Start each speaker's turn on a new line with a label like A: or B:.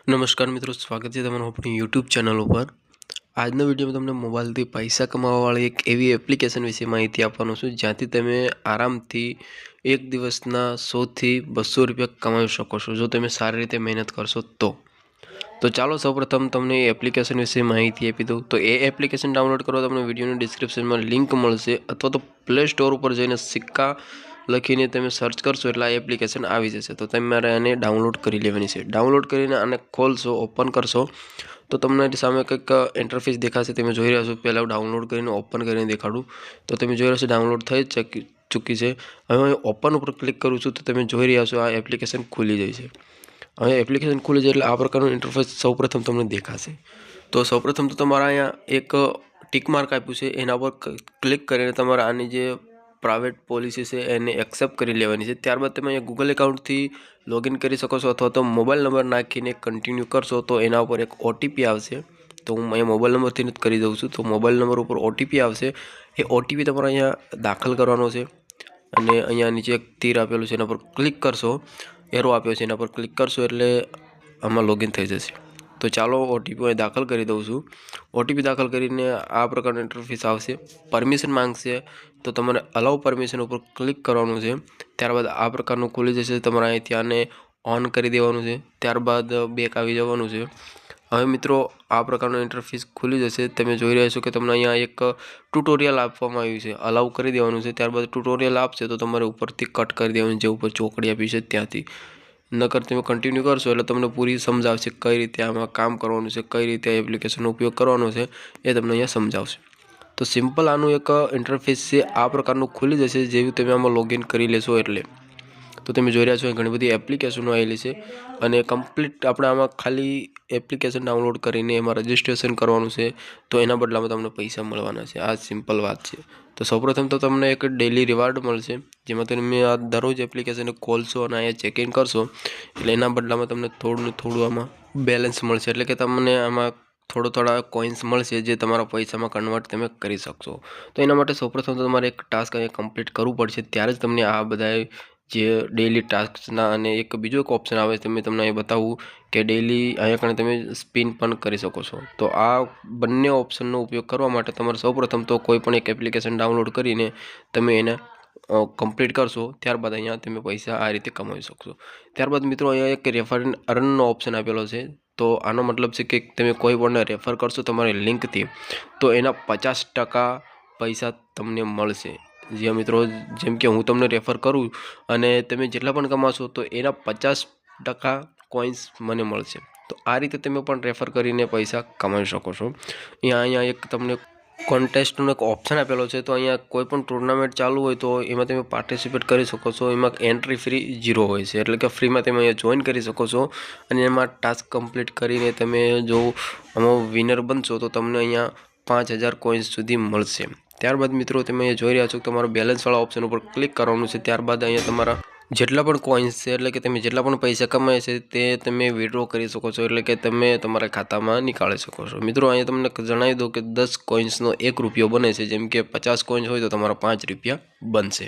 A: નમસ્કાર મિત્રો, સ્વાગત છે તમારું આપણી યુટ્યુબ ચેનલ ઉપર। આજના વિડીયોમાં તમને મોબાઈલથી પૈસા કમાવાવાળી એક એવી એપ્લિકેશન વિશે માહિતી આપવાનો છું જ્યાંથી તમે આરામથી એક દિવસના 100 થી 200 રૂપિયા કમાવી શકો છો જો તમે સારી રીતે મહેનત કરશો તો ચાલો સૌપ્રથમ તમને એ એપ્લિકેશન વિશે માહિતી આપી દઉં। તો એ એપ્લિકેશન ડાઉનલોડ કરવા તમને વિડીયોની ડિસ્ક્રિપ્શનમાં લિંક મળશે અથવા તો પ્લે સ્ટોર ઉપર જઈને સિક્કા લખીને તમે સર્ચ કરશો એટલે આ એપ્લિકેશન આવી જશે। તો તમારે આને ડાઉનલોડ કરી લેવાની છે। ડાઉનલોડ કરીને આને ખોલશો, ઓપન કરશો તો તમને સામે કંઈક ઇન્ટરફેસ દેખાશે। તમે જોઈ રહ્યા છો, પહેલાં ડાઉનલોડ કરીને ઓપન કરીને દેખાડું તો તમે જોઈ રહ્યા છો ડાઉનલોડ થઈ ચૂકી છે। હવે હું ઓપન ઉપર ક્લિક કરું છું તો તમે જોઈ રહ્યા છો આ એપ્લિકેશન ખુલી જાય છે। હવે એપ્લિકેશન ખુલી જાય એટલે આ પ્રકારનું ઇન્ટરફેસ સૌપ્રથમ તમને દેખાશે। તો સૌપ્રથમ તો તમારા અહીંયા એક ટિક માર્ક આપ્યું છે, એના પર ક્લિક કરીને તમારે આની જે પ્રાઇવેટ પોલિસી છે એને એક્સેપ્ટ કરી લેવાની છે। ત્યારબાદ તમે અહીંયા ગૂગલ એકાઉન્ટથી લોગિન કરી શકો છો અથવા તો મોબાઈલ નંબર નાખીને કન્ટિન્યુ કરશો તો એના ઉપર એક ઓટીપી આવશે। તો હું અહીંયા મોબાઈલ નંબરથી જ કરી દઉં છું। તો મોબાઈલ નંબર ઉપર ઓટીપી આવશે, એ ઓટીપી તમારે અહીંયા દાખલ કરવાનો છે અને અહીંયા નીચે એક તીર આપેલું છે એના પર ક્લિક કરશો, એરો આપ્યો છે એના પર ક્લિક કરશો એટલે આમાં લોગિન થઈ જશે। તો ચાલો ઓટીપી દાખલ કરી દઉં છું। ઓટીપી દાખલ કરીને આ પ્રકારનું ઇન્ટરફેસ આવશે, પરમિશન માંગશે તો તમારે અલાઉ પરમિશન ઉપર ક્લિક કરવાનું છે। ત્યારબાદ આ પ્રકારનું ખુલી જશે, તમારે અહીંથી આને ઓન કરી દેવાનું છે। ત્યારબાદ બેક આવી જવાનું છે। હવે મિત્રો આ પ્રકારનું ઇન્ટરફેસ ખુલી જશે। તમે જોઈ રહ્યા છો કે તમને અહીંયા એક ટ્યુટોરિયલ આપવામાં આવ્યું છે, અલાઉ કરી દેવાનું છે। ત્યારબાદ ટ્યુટોરિયલ આપશે તો તમારે ઉપરથી કટ કરી દેવાનું, જે ઉપર ચોકડી આપી છે ત્યાંથી, નકર તમે કન્ટિન્યુ કરશો એટલે તમને પૂરી સમજાવશે કઈ રીતે આમાં કામ કરવાનું છે, કઈ રીતે એપ્લિકેશનનો ઉપયોગ કરવાનો છે એ તમને અહીંયા સમજાવશે। તો સિમ્પલ આનું એક ઇન્ટરફેસ છે, આ પ્રકારનું ખુલી જશે જેવું તમે આમાં લોગિન કરી લેશો એટલે। તો તમે જોઈ રહ્યા છો ઘણી બધી એપ્લિકેશનો આવેલી છે અને કમ્પ્લીટ આપણે આમાં ખાલી એપ્લિકેશન ડાઉનલોડ કરીને એમાં રજિસ્ટ્રેશન કરવાનું છે તો એના બદલામાં તમને પૈસા મળવાના છે। આ સિમ્પલ વાત છે। તો સૌપ્રથમ તો તમને એક ડેલી રિવાર્ડ મળશે જેમાં તમે આ દરરોજ એપ્લિકેશન ખોલશો અને અહીંયા ચેક ઇન કરશો એટલે એના બદલામાં તમને થોડું આમાં બેલેન્સ મળશે, એટલે કે તમને આમાં થોડા કોઈન્સ મળશે જે તમારા પૈસામાં કન્વર્ટ તમે કરી શકશો। તો એના માટે સૌપ્રથમ તો તમારે એક ટાસ્ક અહીંયા કમ્પ્લીટ કરવું પડશે, ત્યારે જ તમને આ બધા જે ડેઇલી ટાસ્કના અને એક બીજો એક ઓપ્શન આવે છે, તમને અહીં બતાવું કે ડેઇલી અહીંયા કણે તમે સ્પિન પણ કરી શકો છો। તો આ બંને ઓપ્શનનો ઉપયોગ કરવા માટે તમારે સૌપ્રથમ તો કોઈ પણ એક એપ્લિકેશન ડાઉનલોડ કરીને તમે એને કમ્પ્લીટ કરશો, ત્યારબાદ અહીંયા તમે પૈસા આ રીતે કમાવી શકશો। ત્યારબાદ મિત્રો અહીંયા એક રેફર એન્ડ અર્નનો ઓપ્શન આપેલો છે। તો આનો મતલબ છે કે તમે કોઈ પણ રેફર કરશો તમારી લિંકથી તો એના 50% પૈસા તમને મળશે। જ્યાં મિત્રો જેમ કે હું તમને રેફર કરું અને તમે જેટલા પણ કમાશો તો એના 50% કોઈન્સ મને મળશે। તો આ રીતે તમે પણ રેફર કરીને પૈસા કમાવી શકો છો। અહીંયા એક તમને કોન્ટેસ્ટનો એક ઓપ્શન આપેલો છે, તો અહીંયા કોઈ પણ ટુર્નામેન્ટ ચાલુ હોય તો એમાં તમે પાર્ટિસિપેટ કરી શકો છો। એમાં એન્ટ્રી ફ્રી 0 હોય છે, એટલે કે ફ્રીમાં તમે અહીંયા જોઈન કરી શકો છો અને એમાં ટાસ્ક કમ્પ્લીટ કરીને તમે જો આમાં વિનર બનશો તો તમને અહીંયા 5000 કોઈન્સ સુધી મળશે। ત્યારબાદ મિત્રો તમે અહીંયા જોઈ રહ્યા છો કે તમારું બેલેન્સવાળા ઓપ્શન ઉપર ક્લિક કરવાનું છે। ત્યારબાદ અહીંયા તમારા જેટલા પણ કોઈન્સ છે, એટલે કે તમે જેટલા પણ પૈસા કમાય છે તે તમે વિડ્રો કરી શકો છો, એટલે કે તમે તમારા ખાતામાં નીકાળી શકો છો। મિત્રો અહીંયા તમને જણાવી દઉં કે 10 કોઈન્સનો 1 રૂપિયો બને છે, જેમ કે 50 કોઈન્સ હોય તો તમારા 5 રૂપિયા બનશે।